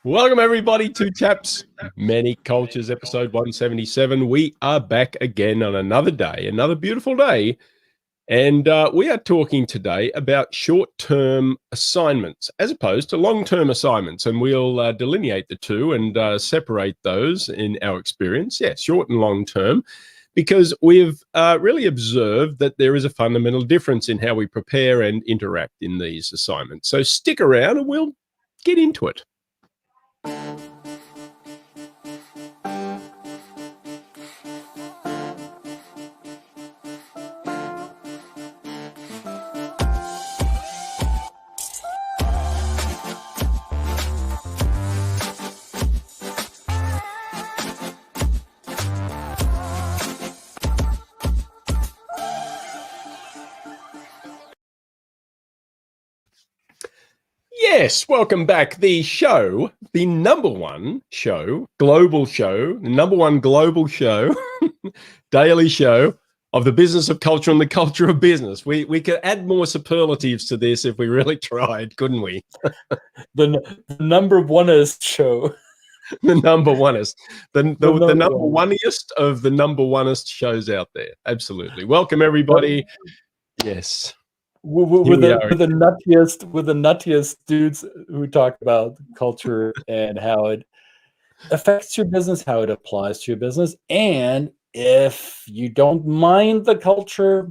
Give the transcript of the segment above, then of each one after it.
Welcome everybody to Chaps, Many Cultures, episode 177. We are back again on another day, another beautiful day. And we are talking today about short-term assignments as opposed to long-term assignments. And we'll delineate the two and separate those in our experience. Yeah, short and long-term, because we've really observed that there is a fundamental difference in how we prepare and interact in these assignments. So stick around and we'll get into it. Yes, welcome back. The show, the number one show, global show, the number one global show, daily show of the business of culture and the culture of business. We could add more superlatives to this if we really tried, couldn't we? the number oneest show. The number oneest. The number oneiest of the number oneest shows out there. Absolutely. Welcome, everybody. Yes. With the nuttiest dudes who talk about culture and how it affects your business, how it applies to your business, and if you don't mind the culture,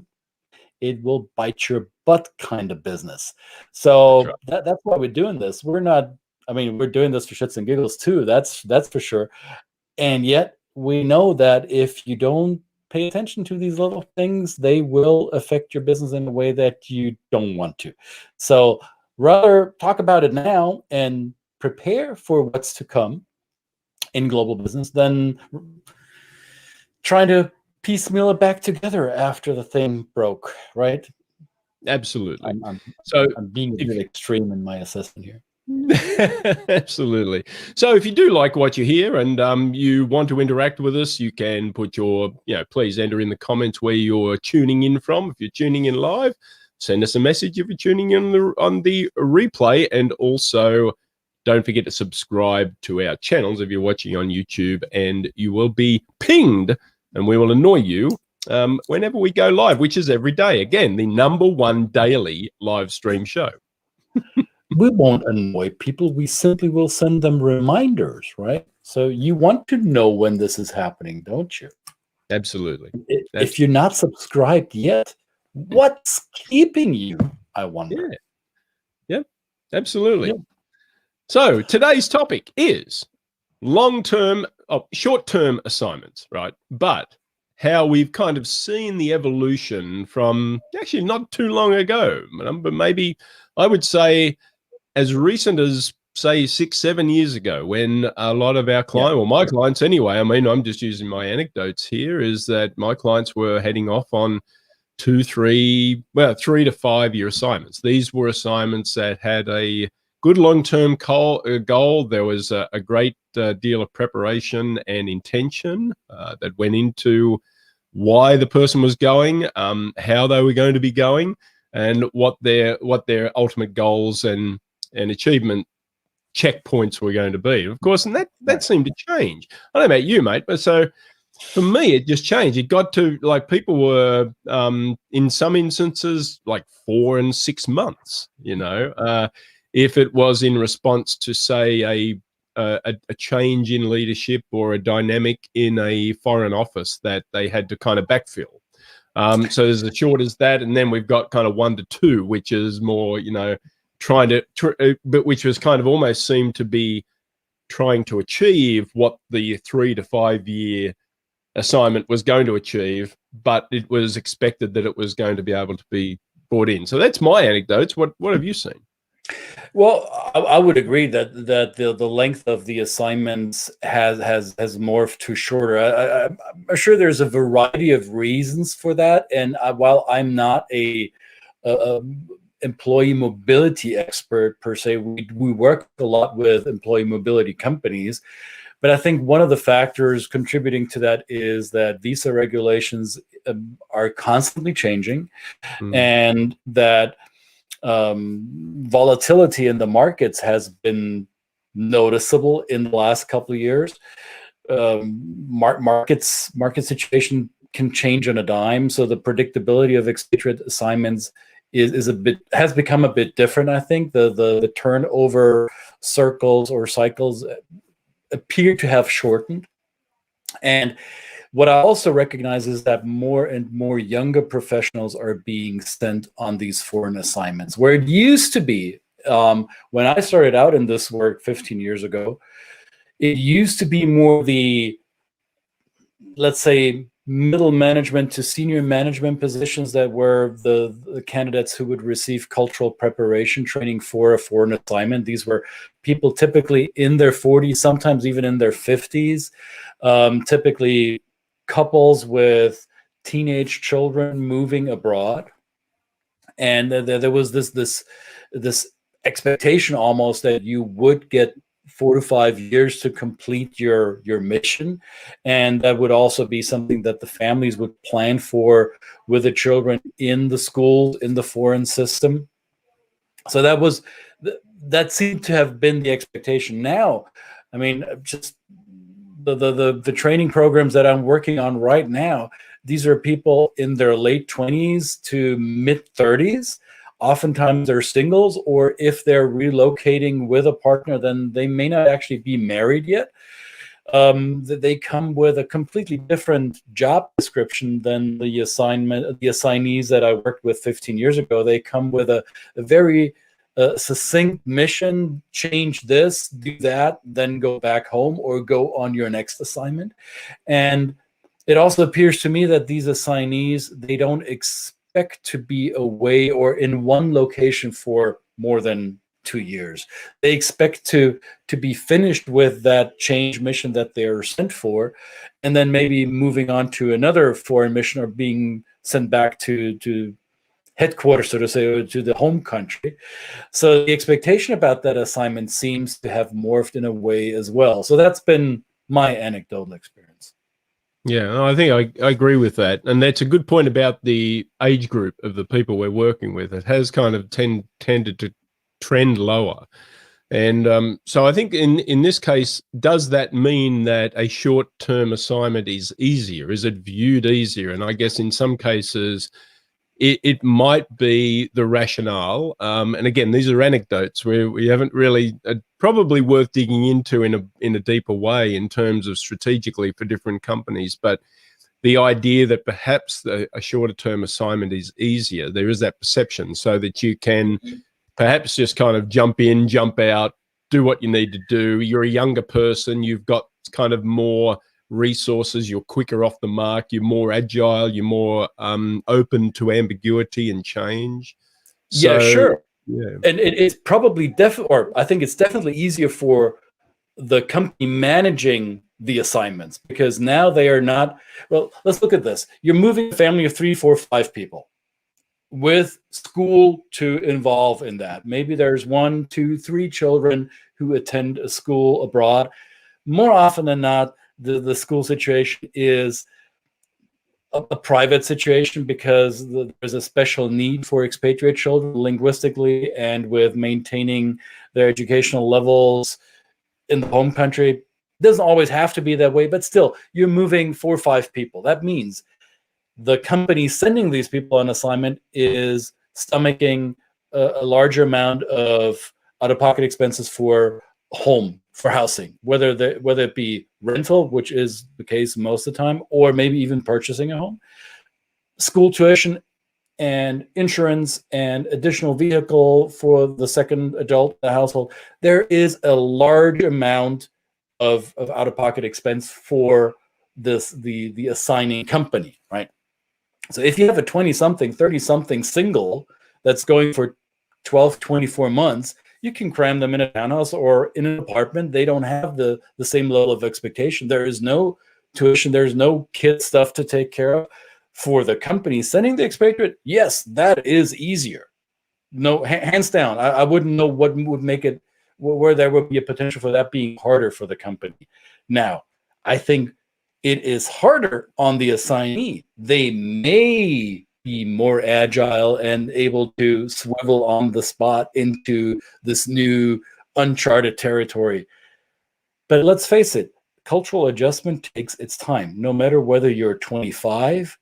it will bite your butt kind of business. So that's why we're doing this. We're not, I mean, we're doing this for shits and giggles too. That's for sure. And yet we know that if you don't pay attention to these little things, they will affect your business in a way that you don't want to. So rather talk about it now and prepare for what's to come in global business than trying to piecemeal it back together after the thing broke, right? Absolutely. I'm being a bit extreme in my assessment here. Absolutely. So if you do like what you hear and you want to interact with us, you can put your, please enter in the comments where you're tuning in from. If you're tuning in live, send us a message if you're tuning in on the replay. And also don't forget to subscribe to our channels if you're watching on YouTube, and you will be pinged and we will annoy you whenever we go live, which is every day. Again, the number one daily live stream show. We won't annoy people. We simply will send them reminders, right? So you want to know when this is happening, don't you? Absolutely. If you're not subscribed yet, what's keeping you, I wonder? Yeah, absolutely. Yeah. So today's topic is short-term assignments, right? But how we've kind of seen the evolution from actually not too long ago, but maybe I would say as recent as, say, 6-7 years ago, when a lot of our clients, or my clients anyway, I mean, I'm just using my anecdotes here, is that my clients were heading off on 3 to 5 year assignments. These were assignments that had a good long-term goal. There was a great deal of preparation and intention that went into why the person was going, how they were going to be going, and what their ultimate goals and achievement checkpoints were going to be. Of course, and that seemed to change. I don't know about you, mate, but so for me, it just changed. It got to, like, people were in some instances like 4 and 6 months, if it was in response to, say, a change in leadership or a dynamic in a foreign office that they had to kind of backfill. So there's as short as that, and then we've got kind of 1 to 2, which is more, but which was kind of almost seemed to be trying to achieve what the 3 to 5 year assignment was going to achieve, but it was expected that it was going to be able to be brought in. So that's my anecdotes. What have you seen? Well, I would agree that the length of the assignments has morphed to shorter. I'm sure there's a variety of reasons for that, and while I'm not a employee mobility expert per se, we work a lot with employee mobility companies, but I think one of the factors contributing to that is that visa regulations are constantly changing, and that volatility in the markets has been noticeable in the last couple of years. Market situation can change on a dime, so the predictability of expatriate assignments has become a bit different. I think the turnover circles or cycles appear to have shortened. And what I also recognize is that more and more younger professionals are being sent on these foreign assignments, where it used to be, when I started out in this work 15 years ago, it used to be more the, let's say, middle management to senior management positions that were the candidates who would receive cultural preparation training for a foreign assignment. These were people typically in their 40s, sometimes even in their 50s, typically couples with teenage children moving abroad. And there was this expectation almost that you would get 4 to 5 years to complete your mission, and that would also be something that the families would plan for with the children in the schools in the foreign system. So that seemed to have been the expectation. Now, I mean, just the training programs that I'm working on right now, these are people in their late 20s to mid 30s. Oftentimes they're singles, or if they're relocating with a partner, then they may not actually be married yet. They come with a completely different job description than the assignees that I worked with 15 years ago. They come with a very succinct mission: change this, do that, then go back home or go on your next assignment. And it also appears to me that these assignees, they don't expect to be away or in one location for more than 2 years. They expect to be finished with that change mission that they're sent for, and then maybe moving on to another foreign mission or being sent back to headquarters, so to say, or to the home country. So the expectation about that assignment seems to have morphed in a way as well. So that's been my anecdotal experience. Yeah, I think I agree with that. And that's a good point about the age group of the people we're working with. It has kind of tended to trend lower. And so I think in this case, does that mean that a short-term assignment is easier? Is it viewed easier? And I guess in some cases, it might be the rationale. And again, these are anecdotes where we haven't really, probably worth digging into in a deeper way in terms of strategically for different companies. But the idea that perhaps a shorter term assignment is easier, there is that perception, so that you can perhaps just kind of jump in, jump out, do what you need to do. You're a younger person, you've got kind of more resources, you're quicker off the mark, you're more agile, you're more open to ambiguity and change. So, yeah, sure. Yeah. And it's probably I think it's definitely easier for the company managing the assignments, because now they are not, well, let's look at this. You're moving a family of 3, 4, 5 people with school to involve in that. Maybe there's 1, 2, 3 children who attend a school abroad. More often than not, the school situation is a private situation, because there's a special need for expatriate children linguistically and with maintaining their educational levels in the home country. It doesn't always have to be that way, but still, you're moving 4 or 5 people. That means the company sending these people on assignment is stomaching a larger amount of out-of-pocket expenses for home, for housing, whether it be rental, which is the case most of the time, or maybe even purchasing a home, school tuition and insurance and additional vehicle for the second adult in the household. There is a large amount of out-of-pocket expense for the assigning company, right? So if you have a 20-something, 30-something single that's going for 12, 24 months, you can cram them in a townhouse or in an apartment. They don't have the same level of expectation. There is no tuition. There's no kid stuff to take care of. For the company sending the expatriate, yes, that is easier. No, hands down. I wouldn't know what would make it, where there would be a potential for that being harder for the company. Now, I think it is harder on the assignee. They may be more agile and able to swivel on the spot into this new uncharted territory. But let's face it, cultural adjustment takes its time. No matter whether you're 25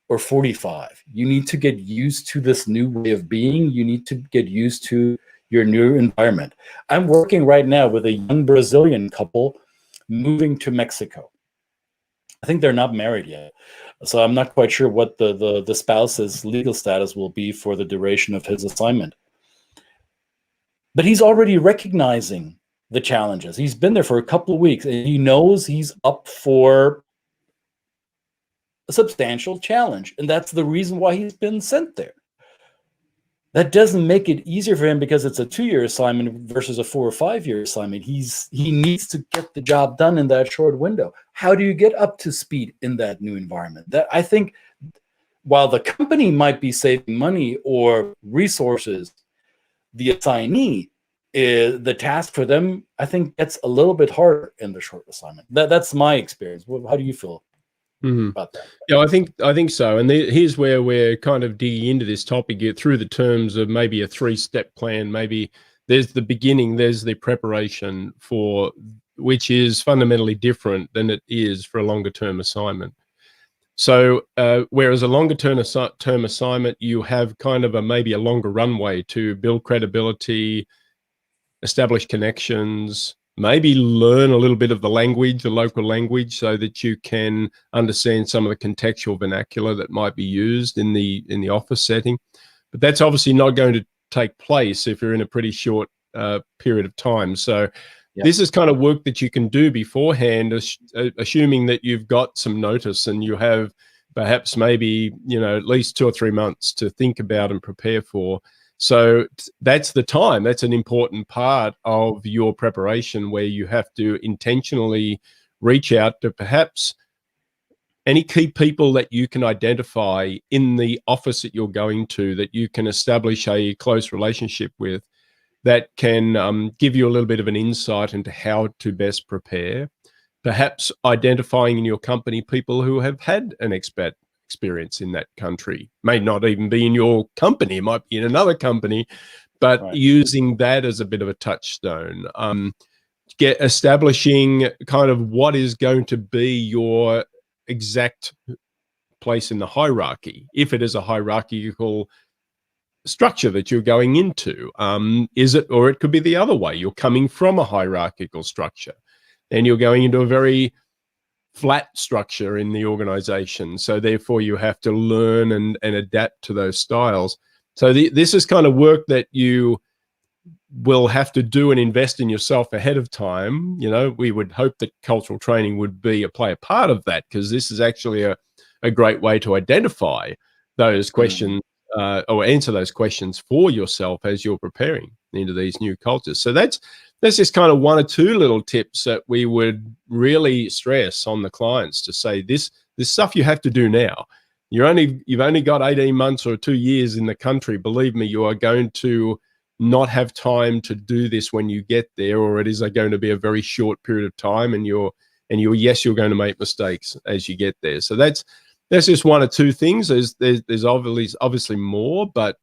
or 45, you need to get used to this new way of being. You need to get used to your new environment. I'm working right now with a young Brazilian couple moving to Mexico. I think they're not married yet, so I'm not quite sure what the spouse's legal status will be for the duration of his assignment. But he's already recognizing the challenges. He's been there for a couple of weeks, and he knows he's up for a substantial challenge, and that's the reason why he's been sent there. That doesn't make it easier for him because it's a 2-year assignment versus a 4 or 5-year assignment. He needs to get the job done in that short window. How do you get up to speed in that new environment? That, I think, while the company might be saving money or resources, the assignee, the task for them, I think, gets a little bit harder in the short assignment. That's my experience. How do you feel about that? Yeah, I think so. And here's where we're kind of digging into this topic through the terms of maybe a 3-step plan. Maybe there's the beginning, there's the preparation for, which is fundamentally different than it is for a longer term assignment. So whereas a longer term assignment, you have kind of maybe a longer runway to build credibility, establish connections, maybe learn a little bit of the language, the local language, so that you can understand some of the contextual vernacular that might be used in the office setting. But that's obviously not going to take place if you're in a pretty short period of time. So this is kind of work that you can do beforehand, assuming that you've got some notice and you have perhaps maybe, at least 2 or 3 months to think about and prepare for. So that's the time. That's an important part of your preparation, where you have to intentionally reach out to perhaps any key people that you can identify in the office that you're going to, that you can establish a close relationship with, that can give you a little bit of an insight into how to best prepare. Perhaps identifying in your company people who have had an expat experience in that country. May not even be in your company, it might be in another company, but using that as a bit of a touchstone. Establishing kind of what is going to be your exact place in the hierarchy, if it is a hierarchical structure that you're going into. Is it, or it could be the other way, you're coming from a hierarchical structure and you're going into a very flat structure in the organization. So therefore you have to learn and adapt to those styles. So this is kind of work that you will have to do and invest in yourself ahead of time. We would hope that cultural training would play a part of that, because this is actually a great way to identify those questions or answer those questions for yourself as you're preparing into these new cultures. So that's just kind of 1 or 2 little tips that we would really stress on the clients, to say this stuff you have to do now. You've only got 18 months or 2 years in the country. Believe me, you are going to not have time to do this when you get there, or it is going to be a very short period of time, and you're going to make mistakes as you get there. So that's just 1 or 2 things. There's obviously more, but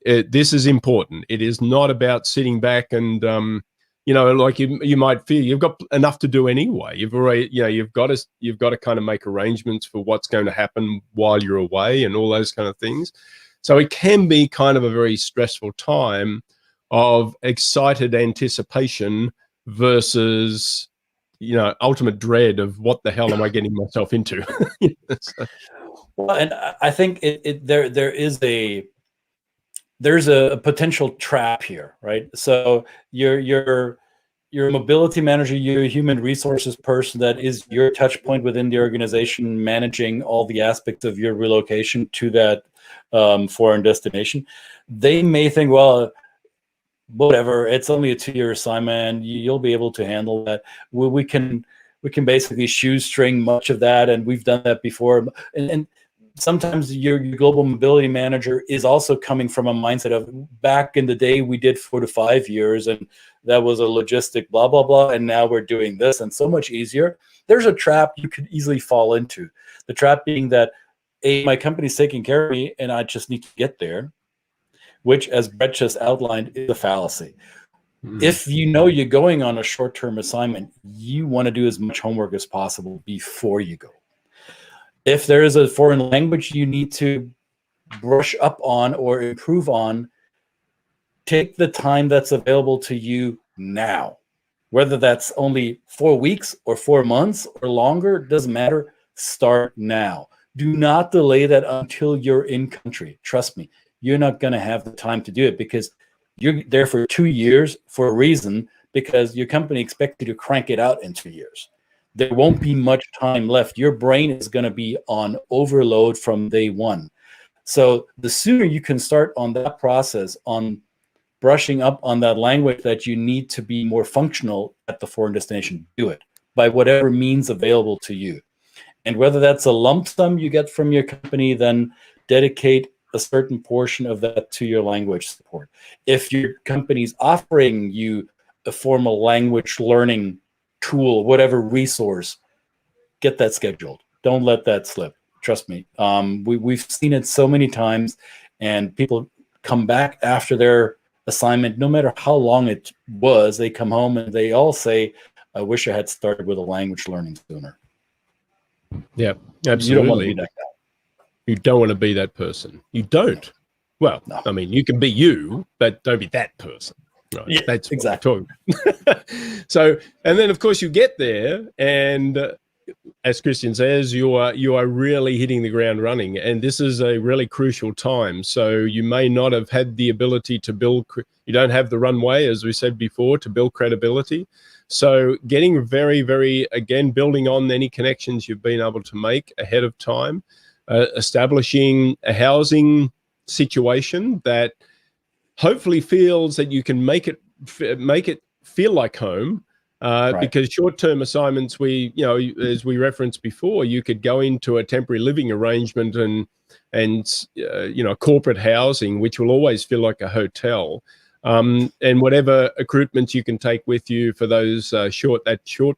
this is important. It is not about sitting back and like you might feel you've got enough to do anyway. You've already, you've got to kind of make arrangements for what's going to happen while you're away and all those kind of things. So it can be kind of a very stressful time of excited anticipation versus ultimate dread of what the hell am I getting myself into. Well, and I think there's a potential trap here, right? So you're a mobility manager, you're a human resources person that is your touch point within the organization, managing all the aspects of your relocation to that foreign destination. They may think, well, whatever, it's only a 2-year assignment, you'll be able to handle that. We can basically shoestring much of that, and we've done that before. And sometimes your global mobility manager is also coming from a mindset of, back in the day we did 4 to 5 years and that was a logistic blah blah blah, and now we're doing this and so much easier. There's a trap you could easily fall into. The trap being that my company's taking care of me and I just need to get there, which, as Brett just outlined, is a fallacy. If you know you're going on a short-term assignment, you want to do as much homework as possible before you go. If there is a foreign language you need to brush up on or improve on, take the time that's available to you now. Whether that's only 4 weeks or 4 months or longer, doesn't matter. Start now. Do not delay that until you're in country. Trust me, you're not going to have the time to do it because you're there for 2 years for a reason, because your company expects you to crank it out in 2 years. There won't be much time left. Your brain is going to be on overload from day one. So the sooner you can start on that process, on brushing up on that language that you need to be more functional at the foreign destination, do it by whatever means available to you. And whether that's a lump sum you get from your company, then dedicate a certain portion of that to your language support. If your company's offering you a formal language learning tool, whatever resource, get that scheduled. Don't let that slip. Trust me. We've seen it so many times, and people come back after their assignment, no matter how long it was, they come home and they all say, I wish I had started with a language learning sooner. Yeah, absolutely. You don't want to be that guy. You don't want to be that person. You don't. Well, no. I mean, you can be you, but don't be that person. Right? Yeah, that's exactly. So, and then of course you get there, and as Christian says, you are really hitting the ground running, and this is a really crucial time. So you may not have had the ability to build, you don't have the runway, as we said before, to build credibility. So getting very, very, again, building on any connections you've been able to make ahead of time, establishing a housing situation that hopefully feels that you can make it feel like home. Right. Because short-term assignments, as we referenced before, you could go into a temporary living arrangement and corporate housing, which will always feel like a hotel, and whatever accoutrements you can take with you for those short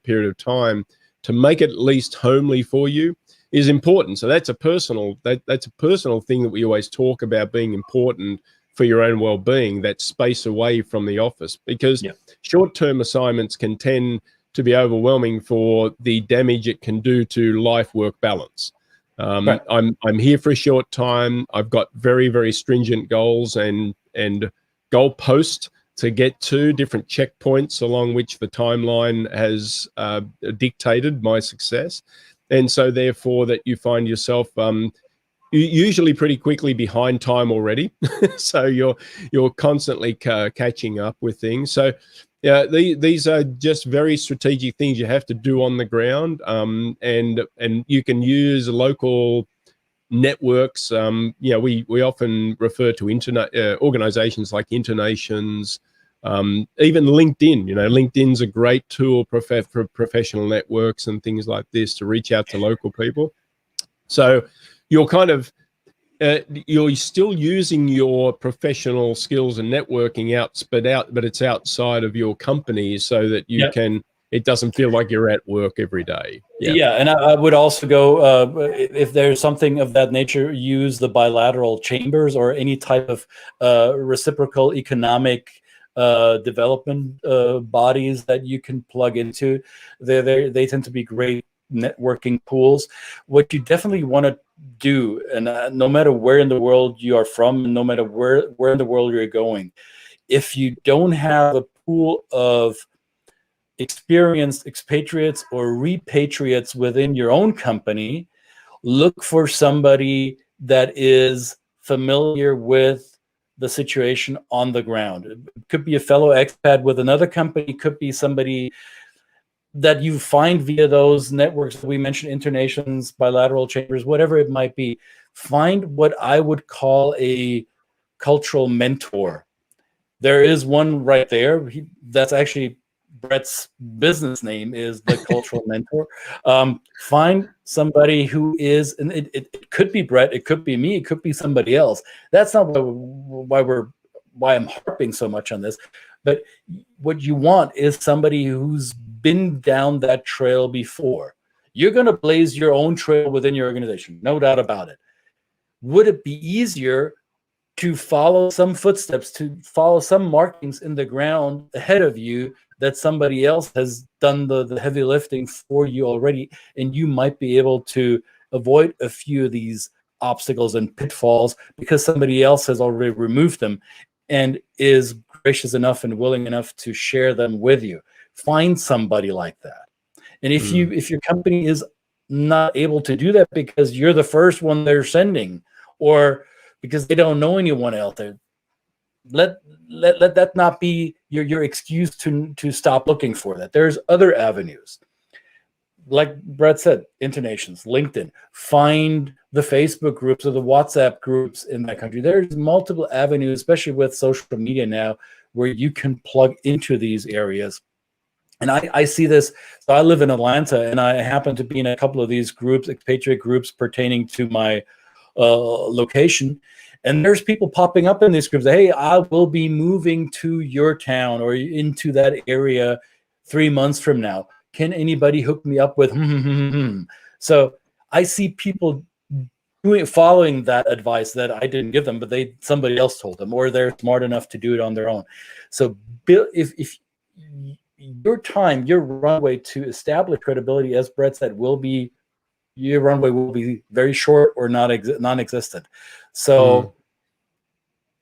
period of time to make it at least homely for you is important. So that's a personal thing that we always talk about being important for your own well-being, that space away from the office, because short-term assignments can tend to be overwhelming for the damage it can do to life-work balance. Right. I'm here for a short time. I've got very, very stringent goals and goalposts to get to, different checkpoints along which the timeline has dictated my success. And so therefore that you find yourself usually pretty quickly behind time already. So you're constantly catching up with things. So yeah, these are just very strategic things you have to do on the ground, and you can use local networks. We often refer to internet organizations like Internations, even LinkedIn. LinkedIn's a great tool for professional networks and things like this to reach out to local people. So you're kind of you're still using your professional skills and networking but it's outside of your company, so that you can. It doesn't feel like you're at work every day. Yeah, and I would also go, if there's something of that nature, use the bilateral chambers or any type of reciprocal economic development bodies that you can plug into. They tend to be great networking pools. What you definitely want to do, and no matter where in the world you are from, and no matter where in the world you're going, if you don't have a pool of experienced expatriates or repatriates within your own company, look for somebody that is familiar with the situation on the ground. It could be a fellow expat with another company, could be somebody that you find via those networks that we mentioned, Internations, bilateral chambers, whatever it might be. Find what I would call a cultural mentor. There is one right there. That's actually Brett's business name, is the cultural mentor. Find somebody who is, and it could be Brett, it could be me, it could be somebody else. That's not why I'm harping so much on this. But what you want is somebody who's been down that trail before. You're going to blaze your own trail within your organization, no doubt about it. Would it be easier to follow some footsteps, to follow some markings in the ground ahead of you that somebody else has done the heavy lifting for you already, and you might be able to avoid a few of these obstacles and pitfalls because somebody else has already removed them and is gracious enough and willing enough to share them with you. Find somebody like that. And if your company is not able to do that because you're the first one they're sending, or because they don't know anyone out there, let that not be your excuse to stop looking for that. There's other avenues. Like Brett said, intonations, LinkedIn, find the Facebook groups or the WhatsApp groups in that country. There's multiple avenues, especially with social media now, where you can plug into these areas. And I see this. So I live in Atlanta, and I happen to be in a couple of these groups, expatriate groups pertaining to my location. And there's people popping up in these groups. Hey, I will be moving to your town or into that area 3 months from now. Can anybody hook me up with? So I see people following that advice that I didn't give them, but somebody else told them, or they're smart enough to do it on their own. So if your runway to establish credibility, as Brett said, your runway will be very short or non-existent. So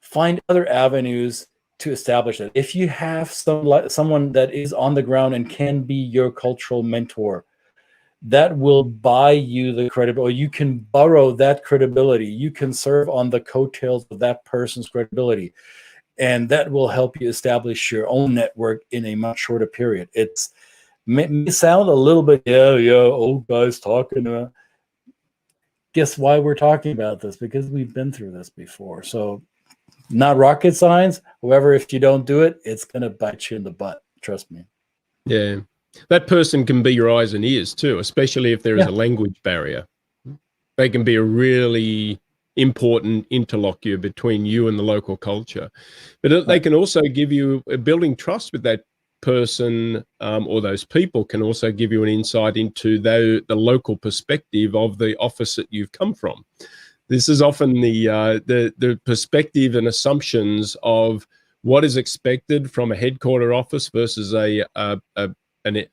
find other avenues to establish it. If you have someone that is on the ground and can be your cultural mentor, that will buy you the credibility. You can borrow that credibility. You can serve on the coattails of that person's credibility. And that will help you establish your own network in a much shorter period. It may sound a little bit, old guys talking about. Guess why we're talking about this? Because we've been through this before. So not rocket science. However, if you don't do it, it's going to bite you in the butt. Trust me. Yeah. That person can be your eyes and ears too, especially if there is a language barrier. They can be a really important interlocutor between you and the local culture. But they can also give you, building trust with that person or those people can also give you an insight into the local perspective of the office that you've come from. This is often the perspective and assumptions of what is expected from a headquarter office versus an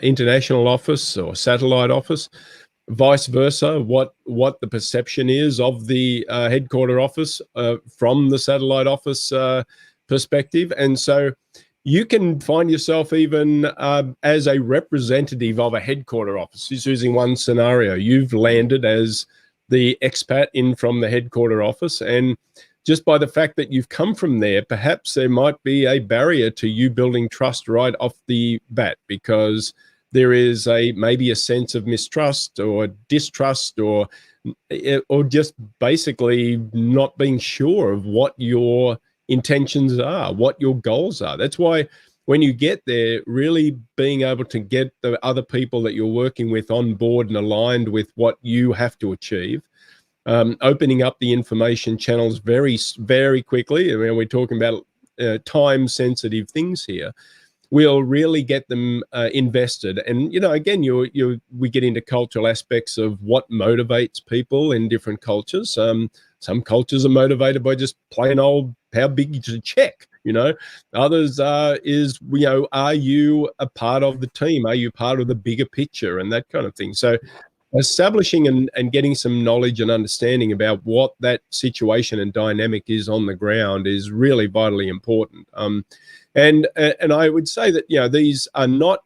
international office or satellite office, vice versa, what the perception is of the headquarter office from the satellite office perspective. And so you can find yourself even as a representative of a headquarter office. Just using one scenario, you've landed as the expat in from the headquarter office, and just by the fact that you've come from there, perhaps there might be a barrier to you building trust right off the bat, because there is maybe a sense of mistrust or distrust or just basically not being sure of what your intentions are, what your goals are. That's why when you get there, really being able to get the other people that you're working with on board and aligned with what you have to achieve, opening up the information channels very, very quickly. I mean, we're talking about time-sensitive things here. We'll really get them invested. And, again, we get into cultural aspects of what motivates people in different cultures. Some cultures are motivated by just plain old, how big is a check, Others are you a part of the team? Are you part of the bigger picture and that kind of thing? So establishing and getting some knowledge and understanding about what that situation and dynamic is on the ground is really vitally important. And I would say that, these are not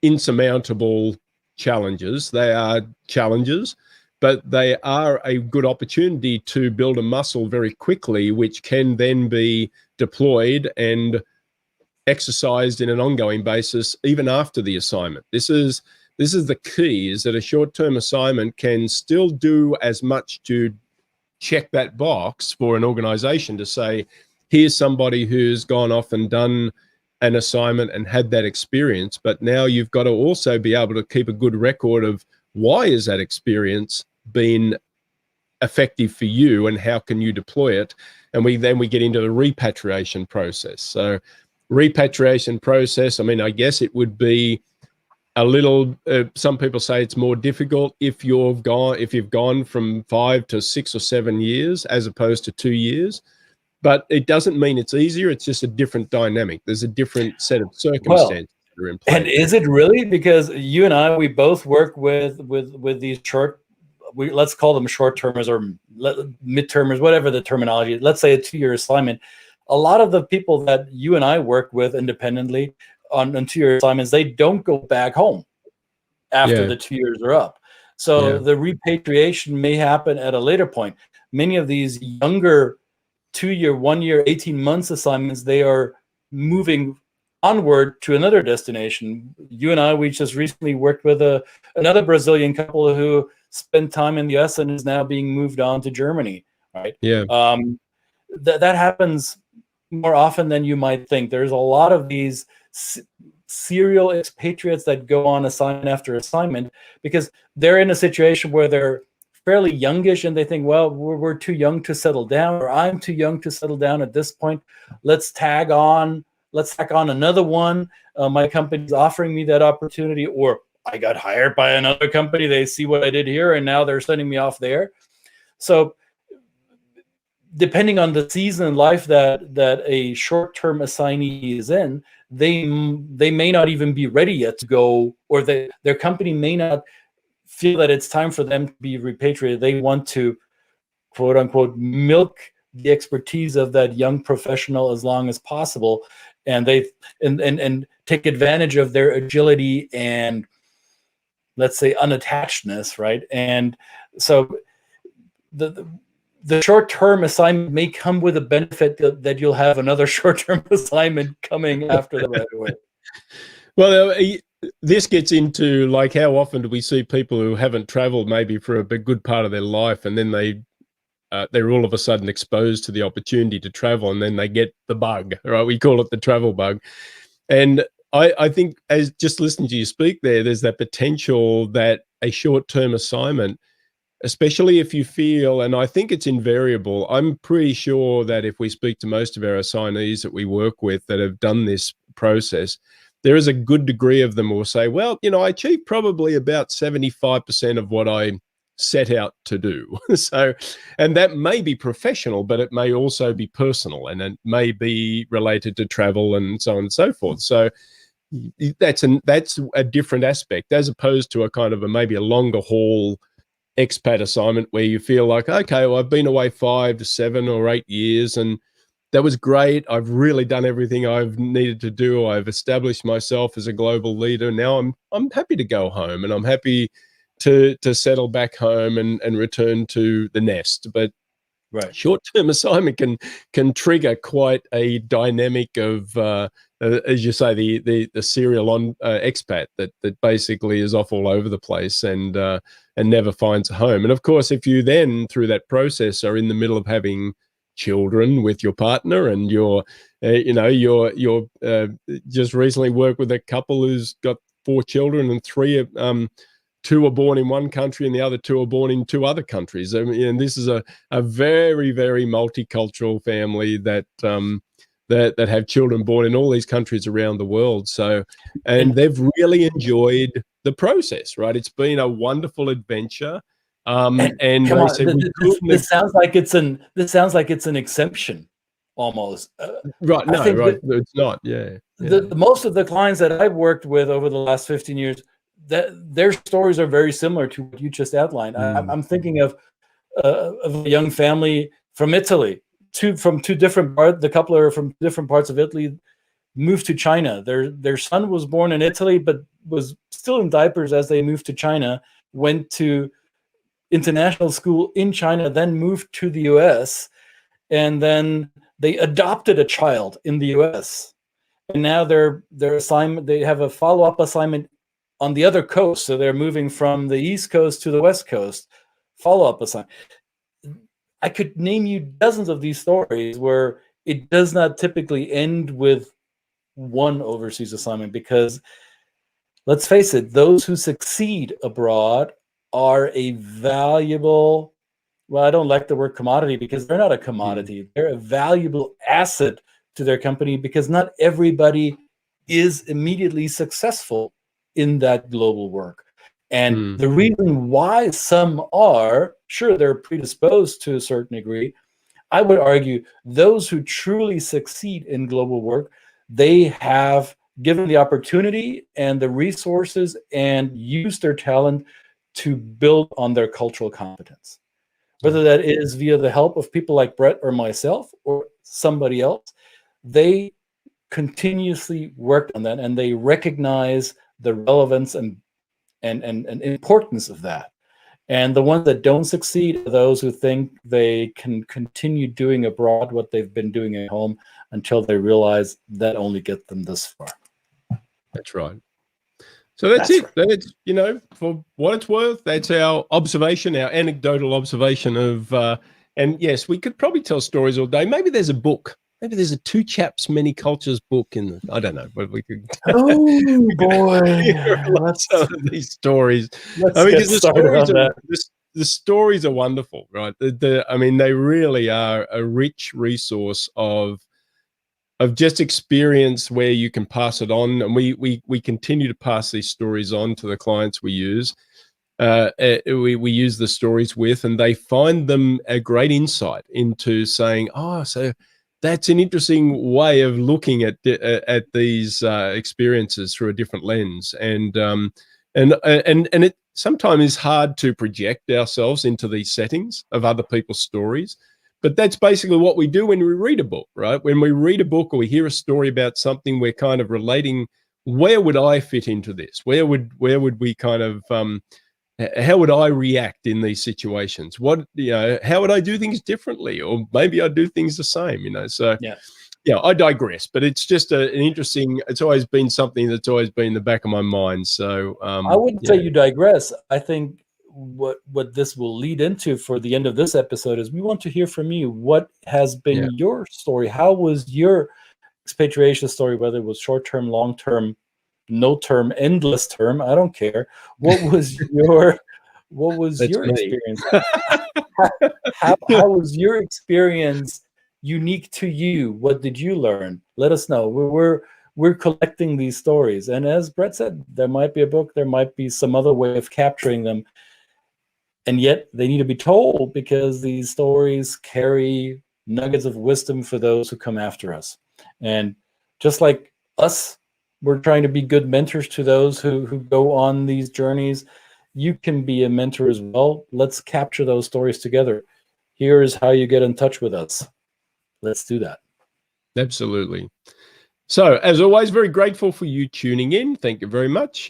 insurmountable challenges. They are challenges, but they are a good opportunity to build a muscle very quickly, which can then be deployed and exercised in an ongoing basis, even after the assignment. This is the key, is that a short-term assignment can still do as much to check that box for an organization to say, here's somebody who's gone off and done an assignment and had that experience. But now you've got to also be able to keep a good record of why is that experience been effective for you and how can you deploy it? And then we get into the repatriation process. So repatriation process, I mean, I guess it would be a little, some people say it's more difficult if you've gone from 5 to 6 or 7 years as opposed to 2 years. But it doesn't mean it's easier. It's just a different dynamic. There's a different set of circumstances that are in play. And is it really? Because you and I, we both work with these let's call them short-termers or mid-termers, whatever the terminology is. Let's say a 2-year assignment. A lot of the people that you and I work with independently on 2-year assignments, they don't go back home after the 2 years are up. So the repatriation may happen at a later point. Many of these younger 2-year, 1 year, 18 months assignments, they are moving onward to another destination. You and I, we just recently worked with another Brazilian couple who spent time in the US and is now being moved on to Germany, right? Yeah. That happens more often than you might think. There's a lot of these serial expatriates that go on assignment after assignment because they're in a situation where they're fairly youngish and they think, well, we're too young to settle down, or I'm too young to settle down at this point. Let's tack on another one. My company's offering me that opportunity, or I got hired by another company. They see what I did here and now they're sending me off there. So depending on the season in life that a short-term assignee is in, they may not even be ready yet to go, or their company may not feel that it's time for them to be repatriated. They want to, quote unquote, milk the expertise of that young professional as long as possible, and and take advantage of their agility and, let's say, unattachedness, right? And so the short-term assignment may come with a benefit that you'll have another short-term assignment coming after that right away. Well, this gets into, like, how often do we see people who haven't traveled maybe for a good part of their life, and then they're all of a sudden exposed to the opportunity to travel, and then they get the bug, right? We call it the travel bug. And I think, as just listening to you speak there's that potential that a short-term assignment, especially if you feel, and I think it's invariable, I'm pretty sure that if we speak to most of our assignees that we work with that have done this process, there is a good degree of them who will say, well, I achieved probably about 75% of what I set out to do. So, and that may be professional, but it may also be personal, and it may be related to travel and so on and so forth. So that's a different aspect, as opposed to a kind of maybe a longer haul expat assignment where you feel like, okay, well, I've been away 5 to 7 or 8 years and that was great. I've really done everything I've needed to do. I've established myself as a global leader. Now I'm happy to go home, and I'm happy to settle back home and return to the nest. But short-term assignment can trigger quite a dynamic of, as you say, the serial expat that basically is off all over the place and never finds a home. And of course, if you then through that process are in the middle of having children with your partner, and you're just recently worked with a couple who's got 4 children, and 2 are born in one country and the other 2 are born in 2 other countries. I mean, and this is a very, very multicultural family that have children born in all these countries around the world. So, and they've really enjoyed the process, right? It's been a wonderful adventure. And come on, said, this sounds like it's an exemption almost. Right? No, right? It's not. Yeah. The most of the clients that I've worked with over the last 15 years, that their stories are very similar to what you just outlined. I'm thinking of a young family from Italy, the couple are from different parts of Italy, moved to China. Their son was born in Italy, but was still in diapers as they moved to China, went to international school in China, then moved to the US, and then they adopted a child in the US. And now their assignment, they have a follow-up assignment on the other coast. So they're moving from the East Coast to the West Coast, follow-up assignment. I could name you dozens of these stories where it does not typically end with one overseas assignment, because let's face it, those who succeed abroad are a valuable, well, I don't like the word commodity, because they're not a commodity. They're a valuable asset to their company, because not everybody is immediately successful in that global work. And the reason why some are, sure, they're predisposed to a certain degree. I would argue those who truly succeed in global work, they have given the opportunity and the resources and use their talent to build on their cultural competence. Whether that is via the help of people like Brett or myself or somebody else, they continuously work on that, and they recognize the relevance and importance of that. And the ones that don't succeed are those who think they can continue doing abroad what they've been doing at home until they realize that only gets them this far. That's right. So that's it. Right. That's, you know, for what it's worth, that's our observation, our anecdotal observation of, and yes, we could probably tell stories all day. Maybe there's a book. Maybe there's a Two Chaps, Many Cultures book in the, I don't know, but we could. Oh boy, some of these stories. Let's get started on that. The stories are wonderful, right? I mean, they really are a rich resource of just experience where you can pass it on, and we continue to pass these stories on to the clients we use. We use the stories with, and they find them a great insight into saying, oh, so that's an interesting way of looking at these experiences through a different lens, and it sometimes is hard to project ourselves into these settings of other people's stories, but that's basically what we do when we read a book, right? When we read a book or we hear a story about something, we're kind of relating, where would I fit into this? Where would we kind of how would I react in these situations? What, you know, how would I do things differently? Or maybe I'd do things the same, you know? So, yeah, I digress, but it's just an interesting, it's always been something that's always been in the back of my mind. So I wouldn't say you digress. I think what this will lead into for the end of this episode is we want to hear from you. What has been your story? How was your expatriation story, whether it was short-term, long-term, no term, endless term, I don't care. What was your experience? how was your experience unique to you? What did you learn? Let us know. We're collecting these stories, and as Brett said, there might be a book, there might be some other way of capturing them, and yet they need to be told, because these stories carry nuggets of wisdom for those who come after us. And just like us, we're trying to be good mentors to those who go on these journeys. You can be a mentor as well. Let's capture those stories together. Here is how you get in touch with us. Let's do that. Absolutely. So, as always, very grateful for you tuning in. Thank you very much.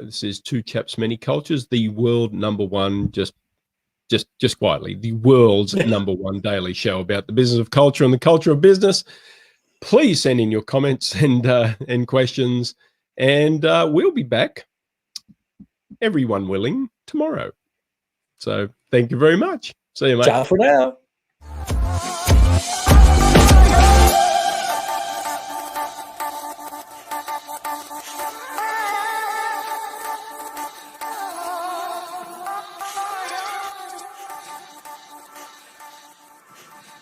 This is Two Chaps, Many Cultures, the world #1, just quietly, the world's #1 daily show about the business of culture and the culture of business. Please send in your comments and questions, and we'll be back, everyone willing, tomorrow. So thank you very much. See you, mate. Ciao for now.